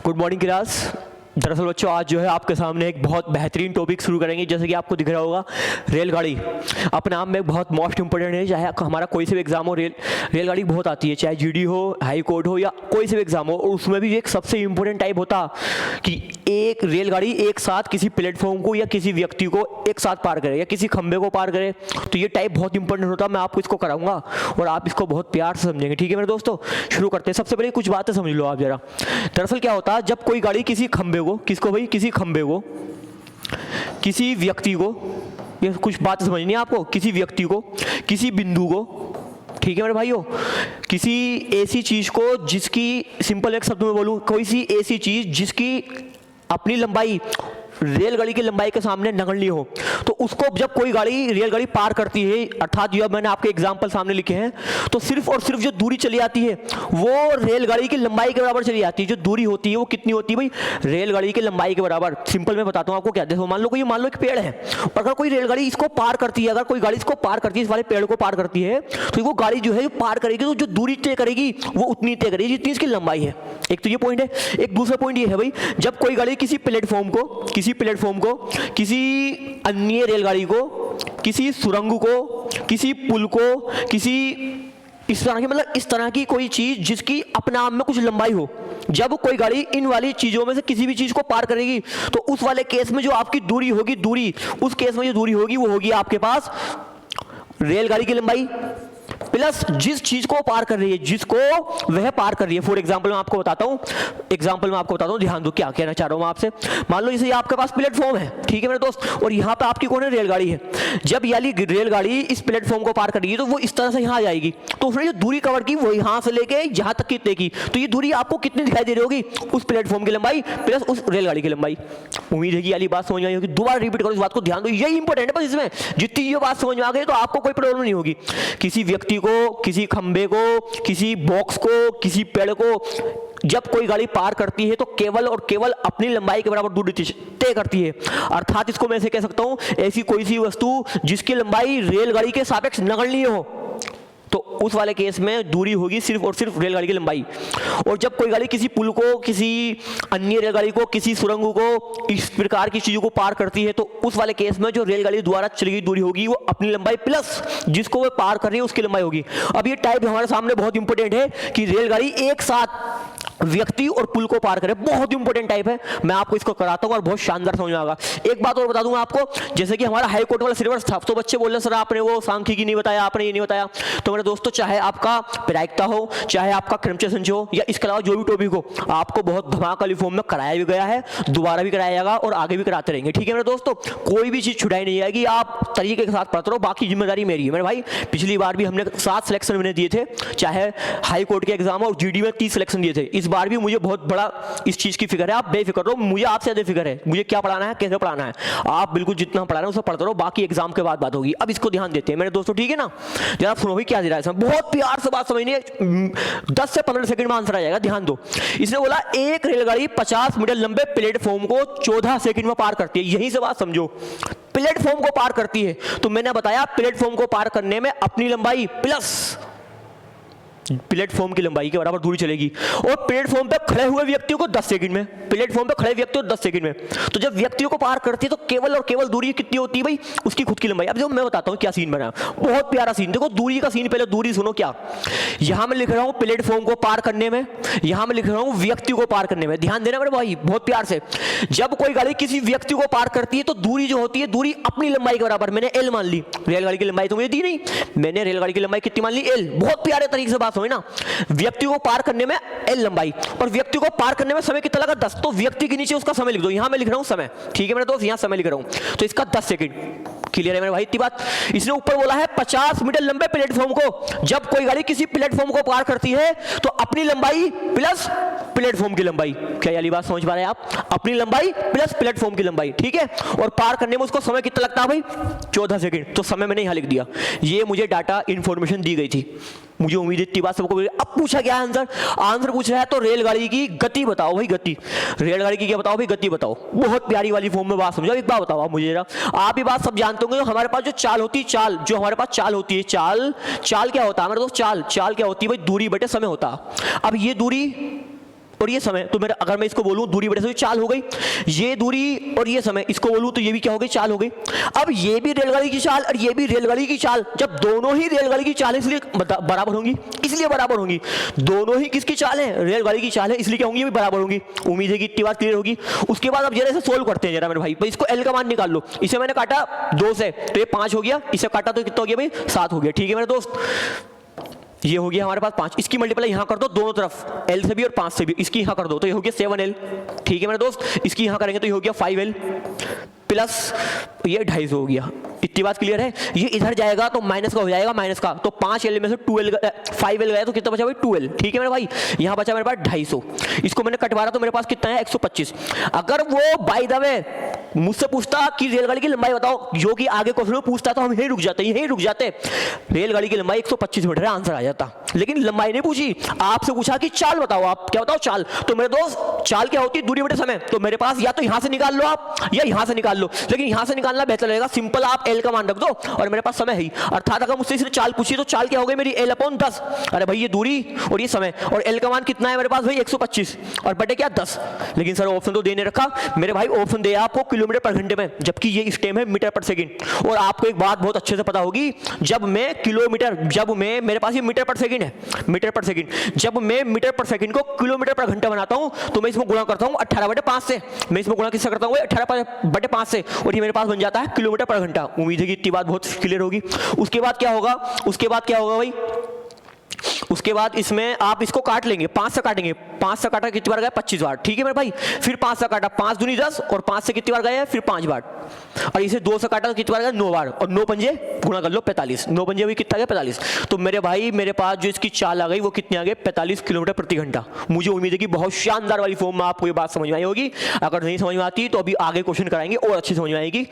Good morning class. दरअसल बच्चों आज जो है आपके सामने एक बहुत बेहतरीन टॉपिक शुरू करेंगे। जैसे कि आपको दिख रहा होगा रेलगाड़ी अपने आप में बहुत मोस्ट इंपॉर्टेंट है। चाहे हमारा कोई से भी एग्जाम हो, रेलगाड़ी बहुत आती है, चाहे जीडी हो, हाई कोर्ट हो या कोई से भी एग्जाम हो। और उसमें भी एक सबसे इंपॉर्टेंट टाइप होता कि एक रेलगाड़ी एक साथ किसी प्लेटफॉर्म को या किसी व्यक्ति को एक साथ पार करे या किसी खंबे को पार करे। तो ये टाइप बहुत इंपॉर्टेंट होता है। मैं आपको इसको कराऊंगा और आप इसको बहुत प्यार से समझेंगे। ठीक है मेरे दोस्तों, शुरू करते हैं। सबसे पहले कुछ बातें समझ लो आप जरा। दरअसल क्या होता है, जब कोई गाड़ी किसी खंबे को, किसको भाई, किसी खंबे को, किसी व्यक्ति को, ये कुछ बातें समझनी है आपको, किसी व्यक्ति को, किसी बिंदु को, ठीक है मेरे भाइयों, किसी ऐसी चीज को जिसकी, सिंपल एक शब्द में बोलूं, कोई सी ऐसी चीज जिसकी अपनी लंबाई रेलगाड़ी की लंबाई के सामने नगण्य हो, तो उसको जब कोई गाड़ी रेलगाड़ी पार करती है, अर्थात जो मैंने आपके एग्जाम्पल सामने लिखे हैं, तो सिर्फ और सिर्फ जो दूरी चली आती है वो रेलगाड़ी की लंबाई के बराबर चली आती है। जो दूरी होती है वो कितनी होती है भाई, रेलगाड़ी की लंबाई के बराबर। सिंपल मैं बताता हूँ आपको क्या। देखो मान लो एक पेड़ है, अगर कोई रेलगाड़ी इसको पार करती है, अगर कोई गाड़ी इसको पार करती है, इस वाले पेड़ को पार करती है, तो वो गाड़ी जो है जो पार करेगी तो जो दूरी तय करेगी वो उतनी तय करेगी जितनी इसकी लंबाई है। एक तो ये पॉइंट है। एक दूसरा पॉइंट ये है भाई, जब कोई गाड़ी किसी प्लेटफॉर्म को, किसी अन्य रेलगाड़ी को, किसी सुरंग को, किसी पुल को, किसी इस तरह की, मतलब इस तरह की कोई चीज जिसकी अपने आप में कुछ लंबाई हो, जब कोई गाड़ी इन वाली चीजों में से किसी भी चीज को पार करेगी, तो उस वाले केस में जो आपकी दूरी होगी, उस केस में जो दूरी होगी वो होगी आपके पास रेलगाड़ी की लंबाई प्लस जिस चीज को पार कर रही है, जिसको वह पार कर रही है। फॉर एग्जाम्पल मैं आपको बताता हूं, ध्यान दो क्या कहना चाह रहा हूं मैं आपसे। मान लो जैसे आपके पास प्लेटफॉर्म है, ठीक है मेरे दोस्त, और यहाँ पे आपकी कौन है, रेलगाड़ी है। जब यानी रेलगाड़ी इस प्लेटफॉर्म को पार करेगी तो वो इस तरह से यहाँ आ जाएगी, तो उसने जो दूरी कवर की वो यहाँ से लेके जहां तक कितने की, तो ये दूरी आपको कितनी दिखाई दे रही होगी, उस प्लेटफॉर्म की लंबाई प्लस उस रेलगाड़ी की लंबाई। उम्मीद है कि वाली बात समझ में आई होगी। दोबारा रिपीट करो इस बात को, ध्यान दो, यही इंपॉर्टेंट है। बस इसमें जितनी ये बात समझ में आ गई तो आपको कोई प्रॉब्लम नहीं होगी। किसी व्यक्ति को, किसी खंबे को, किसी बॉक्स को, किसी पेड़ को जब कोई गाड़ी पार करती है तो केवल और केवल अपनी लंबाई के बराबर दूरी तय करती है। अर्थात इसको मैं ऐसे कह सकता हूं, ऐसी कोई सी वस्तु जिसकी लंबाई रेलगाड़ी के सापेक्ष नगण्य हो, तो उस वाले केस में दूरी होगी सिर्फ और सिर्फ रेलगाड़ी की लंबाई। और जब कोई गाड़ी किसी पुल को, किसी अन्य रेलगाड़ी को, किसी सुरंग को, इस प्रकार की चीजों को पार करती है, तो उस वाले केस में जो रेलगाड़ी द्वारा चली गई दूरी होगी वो अपनी लंबाई प्लस जिसको वो पार कर रही है उसकी लंबाई होगी। अब ये टाइप हमारे सामने बहुत इंपॉर्टेंट है कि रेलगाड़ी एक साथ व्यक्ति और पुल को पार करे, बहुत इंपॉर्टेंट टाइप है। मैं आपको इसको कराता हूं और बहुत शानदार समझ में आएगा। एक बात और बता दूंगा आपको, जैसे कि हमारा हाई कोर्ट वाला सिलेबस था, तो बच्चे बोल रहे सर आपने वो सांख्यिकी नहीं बताया, आपने ये नहीं बताया। तो मेरे दोस्तों, चाहे आपका प्रायिकता हो, चाहे आपका क्रमचय संचय हो, या इसके अलावा जो भी टॉपिक हो, आपको बहुत धमाका वाली फॉर्म में कराया भी गया है, दोबारा भी कराया जाएगा और आगे भी कराते रहेंगे। ठीक है मेरे दोस्तों, कोई भी चीज छुड़ाई नहीं जाएगी, आप तरीके के साथ पढ़ते रहो, बाकी जिम्मेदारी मेरी है। मेरे भाई पिछली बार भी हमने 7 सिलेक्शन मैंने दिए थे, चाहे हाई कोर्ट के एग्जाम और जीडी में 30 सिलेक्शन दिए थे। इस बार भी मुझे बहुत बड़ा इस चीज की फिक्र है, आप बेफिक्र रहो, मुझे आपसे ज्यादा फिक्र है, मुझे क्या पढ़ाना है, कैसे पढ़ाना है। आप बिल्कुल जितना पढ़ा रहे हैं उसे पढ़ते रहो, बाकी एग्जाम के बाद बात होगी। अब इसको ध्यान देते हैं मेरे दोस्तों, ठीक है ना। जरा सुनो भाई क्या दे रहा है इसमें, बहुत प्यार से बात समझनी है, 10 से 15 सेकंड में आंसर आ जाएगा। ध्यान दो, इसने बोला एक रेलगाड़ी 50 मीटर लंबे प्लेटफॉर्म को 14 सेकंड में पार करती है। यहीं से बात समझो, प्लेटफॉर्म को पार करती है, तो मैंने बताया प्लेटफॉर्म को पार करने में अपनी लंबाई प्लस प्लेटफॉर्म की लंबाई के बराबर दूरी चलेगी। और प्लेटफॉर्म पे खड़े हुए व्यक्तियों को 10 सेकंड में, प्लेटफॉर्म पे खड़े व्यक्ति को 10 सेकंड में, तो जब व्यक्तियों को पार करती है तो केवल और केवल दूरी कितनी होती है भाई, उसकी खुद की लंबाई। अब जो मैं बताता हूं क्या सीन बना, बहुत प्यारा सीन। देखो दूरी का सीन, पहले दूरी सुनो क्या। यहां मैं लिख रहा हूं प्लेटफॉर्म को पार करने में, यहां मैं लिख रहा हूं व्यक्ति को पार करने में। ध्यान देना मेरे भाई बहुत प्यार से। जब कोई गाड़ी किसी व्यक्ति को पार करती है तो दूरी जो होती है, दूरी अपनी लंबाई के बराबर, मैंने एल मान ली। रेलगाड़ी की लंबाई तो मुझे दी नहीं, मैंने रेलगाड़ी की लंबाई कितनी मान ली, एल। बहुत प्यारे तरीके से बात समझ ना। व्यक्ति को पार करने में एल लंबाई और व्यक्ति को पार करने में समय कितना लगा, 10। तो व्यक्ति के नीचे उसका समय लिख दो, यहां मैं लिख रहा हूं समय, ठीक है मेरे दोस्त, यहां समय लिख रहा हूं, तो इसका 10 सेकंड। क्लियर है मेरे भाई इतनी बात। इसने ऊपर बोला है 50 मीटर लंबे प्लेटफॉर्म को जब कोई गाड़ी किसी प्लेटफॉर्म को पार करती है तो अपनी लंबाई प्लस प्लेटफॉर्म की लंबाई। क्या वाली बात समझ पा रहे हैं आप, अपनी लंबाई प्लस प्लेटफॉर्म की लंबाई, ठीक है। और पार करने में उसको समय कितना लगता है भाई, 14 सेकंड। तो समय मैंने यहां लिख दिया, ये मुझे डाटा इंफॉर्मेशन दी गई थी, मुझे उम्मीद है इतनी बात सबको। अब पूछा गया आंसर पूछ रहा है तो रेलगाड़ी की गति बताओ भाई, गति। रेलगाड़ी की क्या बताओ भाई, गति बताओ। बहुत प्यारी वाली फॉर्म में बात समझो। एक बात बताओ आप मुझे जरा, आप ये बात सब जानते होंगे, तो हमारे पास जो चाल होती है, चाल जो हमारे पास चाल होती है, चाल क्या होता है हमारे दोस्त, चाल क्या होती है भाई, दूरी बटे समय होता है। अब ये दूरी और ये समय, तो मेरा अगर मैं इसको बोलूं दूरी बटे समय चाल हो गई, ये दूरी और ये समय इसको बोलूं तो ये भी क्या हो गई, चाल हो गई। अब ये भी रेलगाड़ी की चाल और ये भी रेलगाड़ी की चाल, जब दोनों ही रेलगाड़ी की चाल है इसलिए बराबर होंगी, इसलिए बराबर होंगी। दोनों ही किसकी चाल है, रेलगाड़ी की चाल है, इसलिए क्या होंगी, भी बराबर होंगी। उम्मीद है कि इतनी बात क्लियर होगी। उसके बाद अब जरा इसे सोल्व करते हैं जरा मेरे भाई। इसको एल का मान निकाल लो। इसे मैंने काटा 2 से तो ये 5 हो गया, इसे काटा तो कितना हो गया भाई, 7 हो गया। ठीक है मेरे दोस्त, ये हो गया हमारे पास 5। इसकी मल्टीप्लाई यहां कर दो दोनों तरफ, L से भी और 5 से भी, इसकी यहां कर दो तो ये हो गया 7L। ठीक है मेरे दोस्त, इसकी यहां करेंगे तो ये हो गया 5L प्लस ये 250 हो गया। इतनी बात क्लियर है। ये इधर जाएगा तो माइनस का हो जाएगा, माइनस का, तो 5L में से 5L गया तो कितना बचा भाई, 2L। ठीक है मेरे भाई, यहाँ बचा मेरे पास 250। इसको मैंने कटवाया तो मेरे पास कितना है, 125। अगर वो बाय द वे मुझसे पूछता कि रेलगाड़ी की लंबाई बताओ, जो कि आगे क्वेश्चन में पूछता तो हम यहीं रुक जाते। रेलगाड़ी की लंबाई 125 मीटर है, आंसर आ जाता। लेकिन लंबाई नहीं पूछी, आपसे पूछा कि चाल बताओ, आप क्या बताओ चाल। तो मेरे दोस्त चाल क्या होती है, दूरी बटे समय। तो मेरे पास या तो यहां से निकाल लो आप या यहां से निकाल लो, लेकिन यहां से निकालना बेहतर रहेगा। सिंपल आप L का मान रख दो और मेरे पास समय है ही। अर्थात अगर मुझसे सिर्फ चाल पूछी तो चाल क्या हो गई मेरी, L/10। अरे भाई ये दूरी और ये समय, और L का मान कितना है मेरे पास भाई, 125 और बटे क्या 10। लेकिन सर ऑप्शन तो देने रखा मेरे भाई, ऑप्शन दिया आपको किलोमीटर पर घंटे में, जबकि ये स्टेम है मीटर पर सेकंड। और आपको एक बात बहुत अच्छे से पता होगी, जब मैं मेरे पास ये मीटर पर सेकंड है, मीटर पर सेकंड, जब मैं मीटर पर सेकंड को किलोमीटर पर घंटा बनाता हूं तो मैं इसमें गुणा करता हूं 18/5 से। मैं इसमें गुणा किससे करता हूं, 18/5 से, और ये मेरे पास बन जाता है किलोमीटर पर घंटा। उम्मीद है कि इतनी बात बहुत क्लियर होगी। उसके बाद क्या होगा, भाई, उसके बाद इसमें आप इसको काट लेंगे, 5 से काटेंगे, 5 से काटा कितनी बार गया, 25 बार। ठीक है मेरे भाई, फिर 5 से काटा, 5 दूनी 10 और 5 से कितनी बार गया, फिर 5 बार। और इसे 2 से काटा तो कितनी बार गया, 9 बार, और 9 पंजे गुणा कर लो 45, 9 पंजे हुई कितना गया, 45। तो मेरे भाई मेरे पास जो इसकी चाल आ गई वो कितनी आ गई, 45 किलोमीटर प्रति घंटा। मुझे उम्मीद है कि बहुत शानदार वाली फॉर्म में आपको ये बात समझ में आई होगी। अगर नहीं समझ में आती तो अभी आगे क्वेश्चन कराएंगे और अच्छी समझ में आएगी।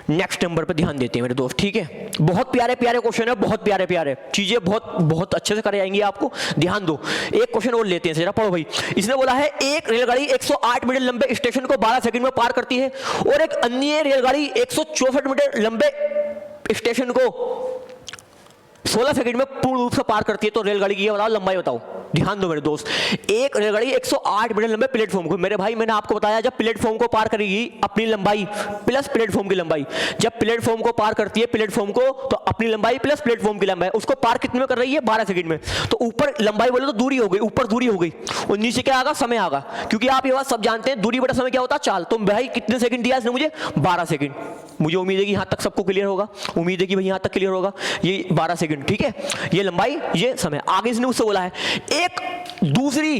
नेक्स्ट नंबर पे ध्यान देते हैं मेरे दोस्त। ठीक है, बहुत प्यारे प्यारे क्वेश्चन है, बहुत प्यारे प्यारे चीजें, बहुत अच्छे से कराई जाएंगी आपको, ध्यान दो। एक क्वेश्चन और लेते हैं, जरा पढ़ो भाई। इसने बोला है एक रेलगाड़ी 108 मीटर लंबे स्टेशन को 12 सेकंड में पार करती है और एक अन्य रेलगाड़ी 164 मीटर लंबे स्टेशन को 16 सेकंड में पूर्ण रूप से पार करती है। तो रेलगाड़ी की बताओ लंबाई बताओ। ध्यान दो मेरे दोस्त, एक रेलगाड़ी 108 मीटर लंबे प्लेटफॉर्म को, मेरे भाई मैंने आपको बताया जब प्लेटफॉर्म को पार करेगी अपनी लंबाई प्लस प्लेटफॉर्म की लंबाई, जब प्लेटफॉर्म को पार करती है प्लेटफॉर्म को तो अपनी लंबाई प्लस प्लेटफॉर्म की लंबाई, उसको पार कितने में कर रही है, 12 सेकंड में। तो ऊपर लंबाई बोले तो दूरी हो गई, ऊपर दूरी हो गई और नीचे क्या आगा, समय आगा। क्योंकि आप ये बात सब जानते हैं दूरी बटा समय क्या होता है, चाल। तो भाई कितने सेकंड दिया इसने मुझे, 12 सेकंड। मुझे उम्मीद है कि यहां तक सबको क्लियर होगा, उम्मीद है कि भाई यहां तक क्लियर होगा। ये 12 सेकंड, ठीक है, ये लंबाई ये समय। आगे इसने मुझसे बोला है एक दूसरी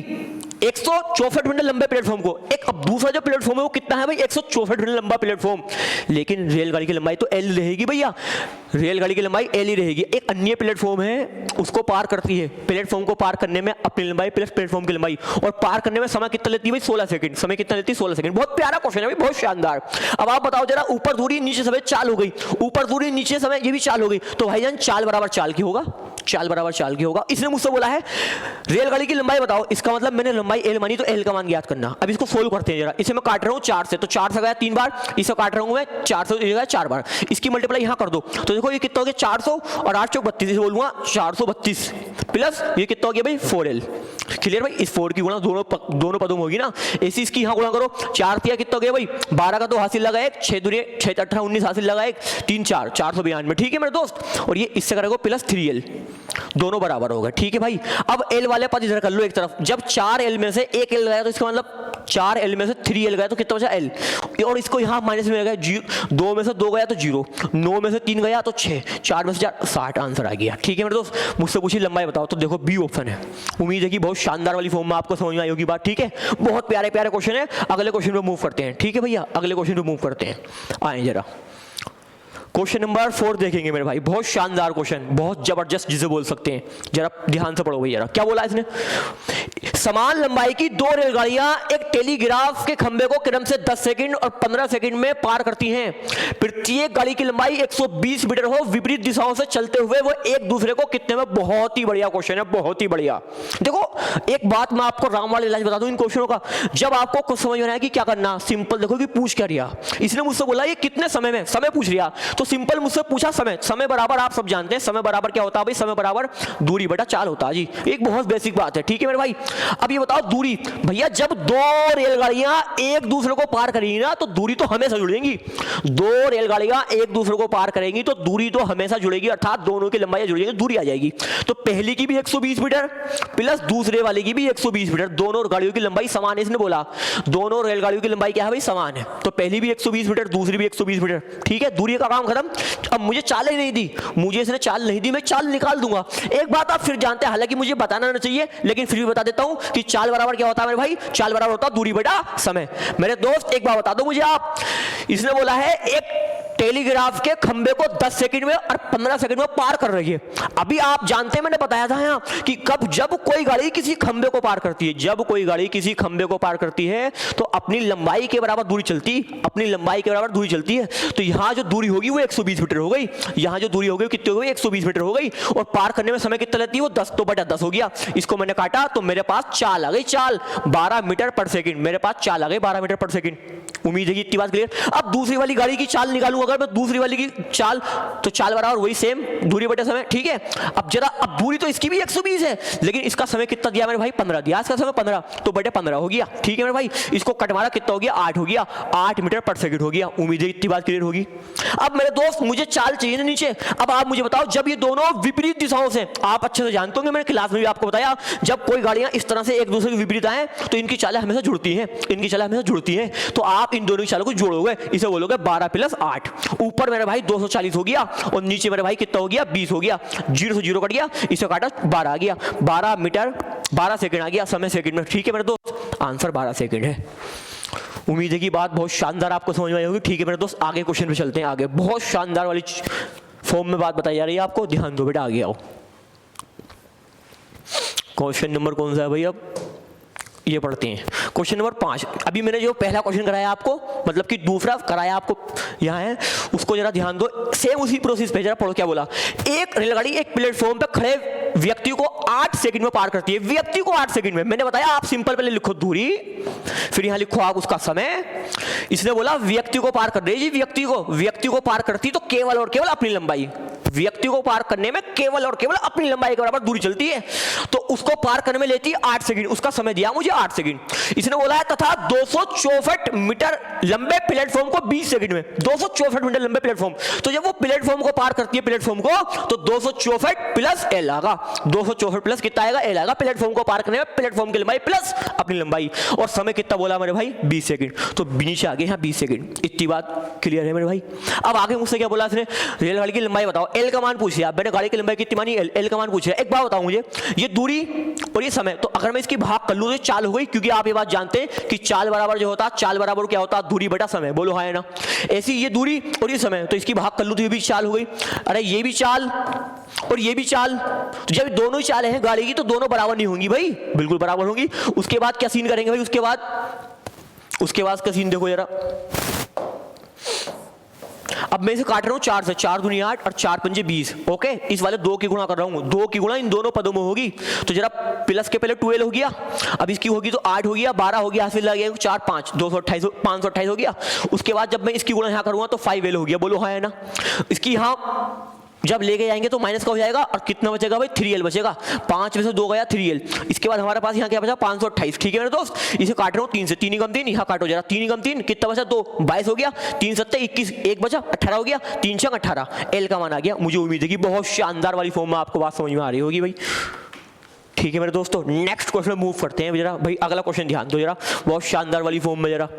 164 मीटर लंबे प्लेटफॉर्म को, एक अब दूसरा जो प्लेटफॉर्म है वो कितना है भाई, 164 मीटर लंबा प्लेटफॉर्म। लेकिन रेलगाड़ी की लंबाई तो L रहेगी भैया, रेलगाड़ी की लंबाई L ही रहेगी। एक अन्य प्लेटफॉर्म है उसको पार करती है, प्लेटफॉर्म को पार करने में अपनी लंबाई प्लस प्लेटफॉर्म की लंबाई, और पार करने में समय कितना लेती है भाई, 16 सेकंड। समय कितना लेती है, 16 सेकंड। बहुत प्यारा क्वेश्चन है भाई, बहुत शानदार। अब आप बताओ जरा, ऊपर दूरी नीचे समय चाल हो गई, ऊपर दूरी नीचे समय ये भी चाल हो गई, तो भाईजान चाल बराबर चाल की होगा, चाल बराबर चाल की होगा। इसने मुझसे बोला है रेलगाड़ी की लंबाई बताओ, इसका मतलब मैंने लंबाई L मानी तो L का मान ज्ञात करना। अब इसको सोल्व करते हैं जरा। इसे मैं काट रहा हूं 4 से, तो 4 से गया 3 बार, इसे काट रहा हूं मैं 4 से गया 4 बार। इसकी मल्टीप्लाई यहां कर दो तो देखो ये कितना हो गया, 400 और 8 चौक 32, इसे बोलूंगा 432 प्लस ये कितना हो गया भाई, 4L। क्लियर भाई, इस 4 की गुणा दोनों पदों में होगी ना, ऐसी इसकी यहां गुणा करो। 4 तिया कितना हो गया भाई, 12 का 2 हासिल लगा 1, 6 दूरी 6 18 19 हासिल लगा 1, 3 4 492। ठीक है मेरे दोस्त, और ये इससे करेगा प्लस 3L, दोनों बराबर होगा। ठीक है भाई, अब L वाले पद इधर कर लो एक तरफ। जब 4L में से 1L गया तो इसका मतलब 4L में से 3L गया तो कितना बचा L, और इसको यहां माइनस में गया 2 में से 2 गया तो 0, 9 में से 3 गया तो 6, 4 में से 4 60 आंसर आ गया। ठीक है मेरे दोस्त, मुझसे पूछी लंबाई बताओ तो देखो बी ऑप्शन है। उम्मीद है कि बहुत शानदार वाली फॉर्म में आपको समझ में आई होगी बात। ठीक है, बहुत प्यारे प्यारे क्वेश्चन है। अगले क्वेश्चन पे मूव करते हैं। ठीक है भैया, अगले क्वेश्चन पे मूव करते हैं। आए जरा क्वेश्चन नंबर 4 देखेंगे मेरे भाई, बहुत शानदार क्वेश्चन, बहुत जबरदस्त जिसे बोल सकते हैं। जरा ध्यान से पढ़ो भैया, जरा क्या बोला इसने, समान लंबाई की 2 रेलगाड़ियां एक टेलीग्राफ के खंभे को क्रम से 10 सेकंड और 15 सेकंड में पार करती हैं। प्रत्येक गाड़ी की लंबाई 120 मीटर हो, विपरीत दिशाओं से चलते हुए वो एक दूसरे को कितने में। बहुत ही बढ़िया क्वेश्चन है, बहुत ही बढ़िया। देखो एक बात मैं आपको राम वाले इलाज बता दूं इन क्वेश्चनों का, जब आपको कुछ समझ में आए कि क्या करना, सिंपल देखो कि पूछ क्या रिया। इसने मुझसे बोला ये कितने समय में, समय पूछ रिया, तो सिंपल मुझसे पूछा समय। समय बराबर आप सब जानते हैं, समय बराबर क्या होता है भाई, समय बराबर दूरी बटा चाल होता है जी, एक बहुत बेसिक बात है। ठीक है मेरे भाई, भाई। अब ये बताओ दूरी, भैया जब दो रेलगाड़ियां एक दूसरे को पार करेंगी ना तो दूरी तो हमेशा जुड़ेंगी। दो रेलगाड़ियां एक दूसरे को पार करेंगी तो दूरी तो हमेशा जुड़ेगी, अर्थात दोनों की लंबाई जुड़ेगी, दूरी आ जाएगी। तो पहली की भी 120 मीटर प्लस दूसरे वाले की भी 120 मीटर, दोनों गाड़ियों की लंबाई समान है। इसने बोला दोनों रेलगाड़ियों की लंबाई क्या है भाई, समान है। तो पहली भी 120 मीटर, दूसरी भी 120 मीटर, ठीक है, दूरी का काम खत्म। अब मुझे चाल ही नहीं दी, मुझे इसने चाल नहीं दी, मैं चाल निकाल दूंगा। एक बात आप फिर जानते हैं, हालांकि मुझे बताना नहीं चाहिए लेकिन फिर भी बता देता हूं कि चाल बराबर क्या होता है मेरे भाई, चाल बराबर होता है दूरी बटा समय। मेरे दोस्त एक बात बता दो मुझे आप, इसने बोला है एक टेलीग्राफ के खंबे को 10 सेकंड में और 15 सेकंड में पार कर रही है। अभी आप जानते हैं, मैंने बताया था यहाँ कि कब जब कोई गाड़ी किसी खंबे को पार करती है, जब कोई गाड़ी किसी खंबे को पार करती है तो अपनी लंबाई के बराबर दूरी चलती, अपनी लंबाई के बराबर दूरी चलती है। तो यहाँ जो दूरी होगी वो 120 मीटर हो गई, यहाँ जो दूरी होगी कितनी हो गई, 120 मीटर हो गई। और पार करने में समय कितना लेती है वो 10 तो बटा 10 हो गया। इसको मैंने काटा तो मेरे पास चाल आ गई, चाल 12 मीटर पर सेकंड, मेरे पास चाल आ गई 12 मीटर पर सेकंड। उम्मीद है कि इतनी बात क्लियर। अब दूसरी वाली गाड़ी की चाल निकालूं अगर मैं, दूसरी वाली की चाल, तो चाल बराबर वही सेम दूरी बटे समय, ठीक है। अब जरा, अब दूरी तो इसकी भी 120 है लेकिन इसका समय कितना दिया मेरे भाई, 15 दिया, इसका समय 15 तो बटे 15 हो गया, ठीक है मेरे भाई। इसको कट मारा कितना हो गया, 8 हो गया, 8 मीटर पर सेकंड हो गया। उम्मीद है इतनी बात क्लियर होगी। अब मेरे दोस्त मुझे चाल चाहिए ना नीचे। अब आप मुझे बताओ, जब ये दोनों विपरीत दिशाओं से, आप अच्छे से जानते होंगे, मैंने क्लास में भी आपको बताया, जब कोई गाड़ियां इस तरह से एक दूसरे के विपरीत आए तो इनकी चालें हमेशा जुड़ती हैं, इनकी चालें हमेशा जुड़ती हैं। तो आप इन दोनों की चालों को जोड़ोगे, इसे बोलोगे 12 प्लस 8। ऊपर मेरे भाई 240 हो गया और नीचे मेरे भाई कितना हो गया, 20 हो गया। 0 से 0 कट गया, इसे काटा 12 आ गया, 12 मीटर 12 सेकंड आ गया, समय सेकंड में, ठीक है मेरे दोस्त, आंसर 12 सेकंड है। उम्मीद है कि बात बहुत शानदार आपको समझ में आई होगी, ठीक है मेरे दोस्त। आगे क्वेश्चन पे चलते हैं, आगे बहुत शानदार वाली फॉर्म में बात बताई जा रही है आपको, ध्यान दो बेटा, आगे आओ। क्वेश्चन नंबर कौन सा है भाई, अब ये पढ़ते हैं क्वेश्चन नंबर 5। अभी मैंने जो पहला क्वेश्चन कराया आपको, मतलब कि दूसरा कराया आपको यहाँ है, उसको जरा ध्यान दो, सेम उसी प्रोसेस पे जरा पढ़ो क्या बोला। एक रेलगाड़ी एक प्लेटफॉर्म पे खड़े व्यक्ति को 8 सेकंड में पार करती है, व्यक्ति को 8 सेकंड में। मैंने बताया आप सिंपल पहले लिखो दूरी, फिर यहाँ लिखो आप उसका समय। इसने बोला व्यक्ति को पार कर रही है जी, व्यक्ति को पार करती तो केवल और केवल अपनी लंबाई, व्यक्ति को पार करने में केवल और केवल अपनी लंबाई के बराबर दूरी चलती है, तो उसको पार करने में लेती है 8 सेकंड, उसका समय दिया मुझे 8 सेकंड। इसने बोला है तथा 264 मीटर लंबे प्लेटफॉर्म को 20 सेकंड में, 264 मीटर लंबे प्लेटफॉर्म, तो जब वो प्लेटफॉर्म को पार करती है प्लेटफॉर्म को, तो 264 प्लस एल आएगा, 264 प्लस कितना आएगा, एल आएगा, प्लेटफॉर्म को पार करने में प्लेटफॉर्म की लंबाई प्लस अपनी लंबाई। और समय कितना बोला मेरे भाई, 20 सेकंड, तो नीचे आगे यहाँ 20 सेकंड। इतनी बात क्लियर है मेरे भाई। अब आगे मुझसे क्या बोला इसने, रेलगाड़ी की लंबाई बताओ, एल का मान पूछ लिया, मैंने गाड़ी की लंबाई कितनी मानी, एल का मान पूछ लिया। एक बात बताओ मुझे, ये दूरी और ये समय, तो अगर मैं इसकी भाग कर लूं तो चाल हो गई, क्योंकि आप ये बात जानते हैं कि चाल बराबर जो होता है, चाल बराबर क्या होता है, दूरी बटा समय, बोलो हाँ है ना। ऐसी ये दूरी और ये समय, तो इसकी भाग कर लूं तो ये भी चाल हो गई। अरे ये भी चाल और ये भी चाल, तो जब दोनों ही चालें हैं गाड़ी की तो दोनों बराबर नहीं होंगी भाई, बिल्कुल बराबर होंगी। उसके बाद क्या सीन करेंगे भाई, उसके बाद का सीन देखो जरा। अब मैं इसे काट रहा हूं 4 से, 4 दूनी 8 और 4 पंजे 20, ओके। इस वाले 2 की गुणा कर रहा हूं, 2 की गुणा इन दोनों पदों में होगी, तो जरा प्लस के पहले 12 हो गया, अब इसकी होगी तो 8 हो गया, 12 हो गया, फिर लगे 4 5 228 528 हो गया। उसके बाद जब मैं इसकी गुणा यहाँ करूंगा तो 5L हो गया, बोलो हाँ है ना। इसकी यहाँ जब लेके जाएंगे तो माइनस का हो जाएगा और कितना बचेगा भाई, 3L बचेगा, 5 में से 2 गया 3L। इसके बाद हमारे पास यहाँ क्या बचा, 528, ठीक है मेरे दोस्त। इसे काट रहा हूँ 3 से, 3 कम 3, यहाँ काटो जरा, 3 कम 3 कितना बचा, 2, 22 हो गया, 3 7 21, 1 बचा, 18 हो गया, 3 6 18, L का मान आ गया। मुझे उम्मीद है कि बहुत शानदार वाली फॉर्म में आपको बात समझ में आ रही होगी भाई, ठीक है मेरे दोस्तों। नेक्स्ट क्वेश्चन मूव करते हैं जरा भाई, अगला क्वेश्चन ध्यान दो जरा, बहुत शानदार वाली फॉर्म में जरा।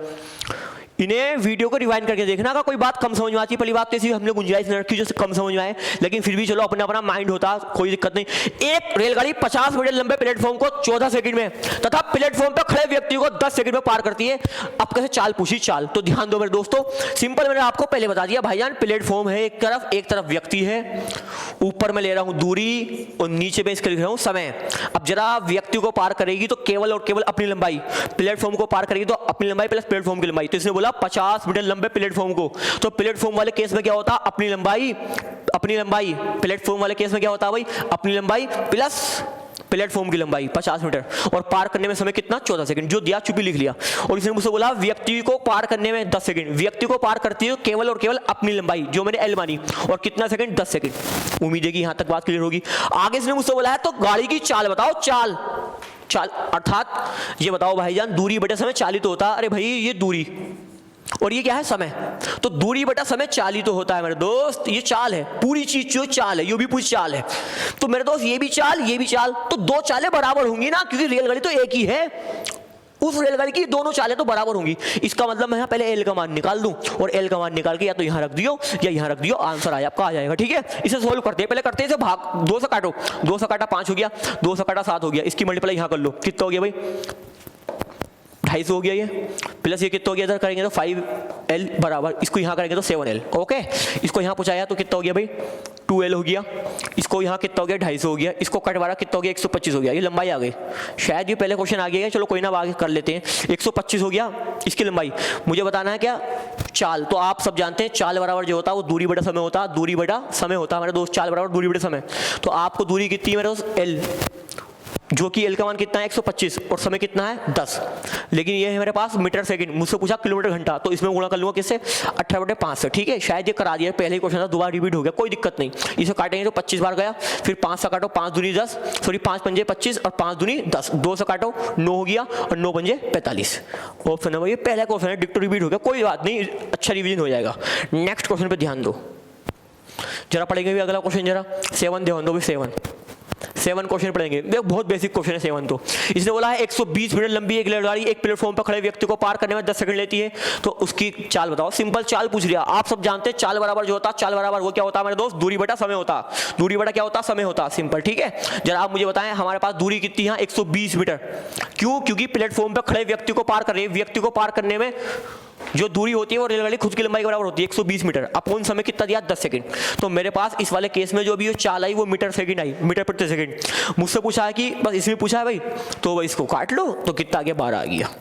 इन्हें वीडियो को रिवाइंड करके देखना, अगर कोई बात कम समझ में आती है, पहली बात तो ऐसी हमने गुंजाइश नहीं रखी जो कम समझ में आए, लेकिन फिर भी चलो अपना अपना माइंड होता, कोई दिक्कत नहीं। एक रेलगाड़ी 50 मीटर लंबे प्लेटफॉर्म को 14 सेकंड में तथा प्लेटफॉर्म पर खड़े व्यक्ति को 10 सेकंड में पार करती है। अब कैसे चाल पूछी, चाल तो ध्यान दो मेरे दोस्तों, सिंपल मैंने आपको पहले बता दिया भाईजान, प्लेटफॉर्म है एक तरफ व्यक्ति है, ऊपर मैं ले रहा हूं दूरी और नीचे पे इसके लिख रहा हूं समय। अब जरा व्यक्ति को पार करेगी तो केवल और केवल अपनी लंबाई, प्लेटफॉर्म को पार करेगी तो अपनी लंबाई प्लस प्लेटफॉर्म की लंबाई। तो इसने बोला 50 मीटर लंबे प्लेटफॉर्म को, तो प्लेटफॉर्म वाले केस में क्या होता, अपनी लंबाई, प्लेटफॉर्म वाले केस में क्या होता है भाई, अपनी लंबाई प्लस प्लेटफॉर्म की लंबाई 50 मीटर, और पार करने में समय कितना, 14 सेकंड, जो दिया चुपी लिख लिया। और इसने मुझसे बोला व्यक्ति को पार करने में 10 सेकंड, व्यक्ति को पार करती है केवल और केवल अपनी लंबाई, जो मैंने एल मानी, और कितना सेकंड, 10 सेकंड। उम्मीद है कि यहां तक बात क्लियर होगी। आगे इसने मुझसे बोला है तो गाड़ी की चाल बताओ, चाल अर्थात ये बताओ भाईजान, दूरी बटे समय चालित होता है। अरे भाई ये दूरी और ये क्या है, समय, तो दूरी बटा समय चालित होता है मेरे दोस्त। ये चाल है, पूरी चीज जो चाल है, ये भी पूरी चाल है। तो मेरे दोस्त ये भी चाल, ये भी चाल, तो दो चालें बराबर होंगी ना, क्योंकि रेलगाड़ी तो एक ही है। उस रेलगाड़ी की दोनों चालें तो बराबर होंगी। इसका मतलब मैं यहाँ पहले एल का मान निकाल दूं, और एल का मान निकाल के या तो यहाँ रख दियो या यहाँ रख दियो, आंसर आया आपका आ जाएगा। ठीक है, इसे सोल्व करते हैं। पहले करते हैं इसे भाग, 2 से काटो, 2 से काटा 5 हो गया, 2 से काटा 7 हो गया, इसकी मल्टीप्लाई यहाँ कर लो, कितना हो गया भाई, 250 हो गया ये, प्लस ये कितना हो गया, इधर करेंगे तो 5L बराबर, इसको यहाँ करेंगे तो 7L। ओके, इसको यहाँ पूछाया तो कितना हो गया भाई, 2L हो गया, इसको यहाँ कितना हो गया, 250 हो गया, इसको कटवारा कितना हो गया, 125 हो गया। ये लंबाई आ गई, शायद ये पहले क्वेश्चन आ गया, चलो कोई ना आगे कर लेते हैं। 125 हो गया इसकी लंबाई। मुझे बताना है क्या, चाल। तो आप सब जानते हैं चाल बराबर जो होता है वो दूरी बटा समय होता है, दूरी बटा समय होता है मेरे दोस्त, चाल बराबर दूरी बटा समय। तो आपको दूरी कितनी है मेरे दोस्त, L, जो कि L का मान कितना है 125 और समय कितना है 10। लेकिन ये है मेरे पास मीटर सेकंड, मुझसे पूछा किलोमीटर घंटा, तो इसमें गुणा कर लूंगा किससे, 18/5 से। ठीक है, शायद ये करा दिया, पहले ही क्वेश्चन था, दोबारा रिपीट हो गया, कोई दिक्कत नहीं। इसे काटेंगे तो 25 बार गया, फिर 5 से काटो, 5 दूनी 10, सॉरी 5 पंजे 25 और 5 दूनी 10, 2 से काटो 9 हो गया और 9 पंजे 45। ऑप्शन है ये पहला क्वेश्चन है, डिक्टो रिपीट हो गया, कोई बात नहीं, अच्छा रिविजन हो जाएगा। नेक्स्ट क्वेश्चन पे ध्यान दो जरा, पढ़ेंगे भी अगला क्वेश्चन जरा, 7 ध्यान दो भी, 7 क्वेश्चन पढ़ेंगे। देखो बहुत बेसिक क्वेश्चन है 7 तो। इसने बोला है 120 मीटर लंबी एक रेलगाड़ी एक प्लेटफॉर्म पर खड़े व्यक्ति को पार करने में 10 सेकंड लेती है, तो उसकी चाल बताओ। सिंपल चाल पूछ लिया, आप सब जानते हैं चाल बराबर जो होता है, चाल बराबर वो क्या होता है मेरे दोस्त, दूरी बटा समय होता, दूरी बटा क्या होता, समय होता, सिंपल। ठीक है, जरा आप मुझे बताएं हमारे पास दूरी कितनी है, 120 मीटर। क्यों, क्योंकि प्लेटफॉर्म पर खड़े व्यक्ति को पार कर रहे हैं, व्यक्ति को पार करने में जो दूरी होती है वो रेलगाड़ी खुद की लंबाई के बराबर होती है, 120 मीटर। अपॉन समय कितना दिया, 10 सेकंड। तो मेरे पास इस वाले केस में जो भी चाल आई वो मीटर सेकंड आई, मीटर प्रति सेकंड। मुझसे पूछा है कि बस इसमें पूछा है भाई, तो इसको काट लो, तो कितना आ गया, 12 आ गया।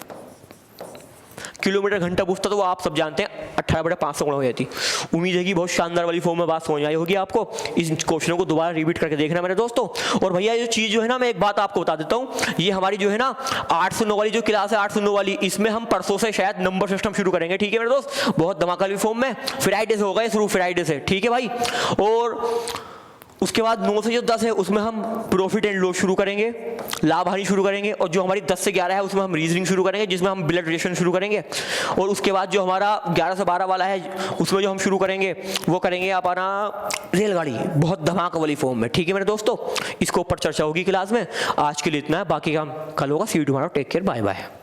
किलोमीटर घंटा पूछता तो वो आप सब जानते हैं 18/5 से गुणा हो जाती। उम्मीद है कि बहुत शानदार वाली फॉर्म में बात समझ आई होगी आपको। इस क्वेश्चनों को दोबारा रिपीट करके देखना मेरे दोस्तों। और भैया ये चीज़ जो है ना, मैं एक बात आपको बता देता हूँ, ये हमारी जो है ना 8 से 9 वाली जो क्लास है, 8 से 9 वाली, इसमें हम परसों से शायद नंबर सिस्टम शुरू करेंगे। ठीक है मेरे दोस्त, बहुत धमाका वाली फॉर्म में, फ्राइडे से होगा ये शुरू, फ्राइडे से। ठीक है भाई, और उसके बाद 9 से जो 10 है उसमें हम प्रॉफिट एंड लॉस शुरू करेंगे, लाभ हानि शुरू करेंगे। और जो हमारी 10 से 11 है उसमें हम रीजनिंग शुरू करेंगे, जिसमें हम ब्लड रिलेशन शुरू करेंगे। और उसके बाद जो हमारा 11 से 12 वाला है उसमें जो हम शुरू करेंगे वो करेंगे अपना रेलगाड़ी, बहुत धमाका वाली फॉर्म में। ठीक है मेरे दोस्तों, इसके ऊपर चर्चा होगी क्लास में। आज के लिए इतना है, बाकी काम कल होगा। See you tomorrow, take care, bye bye.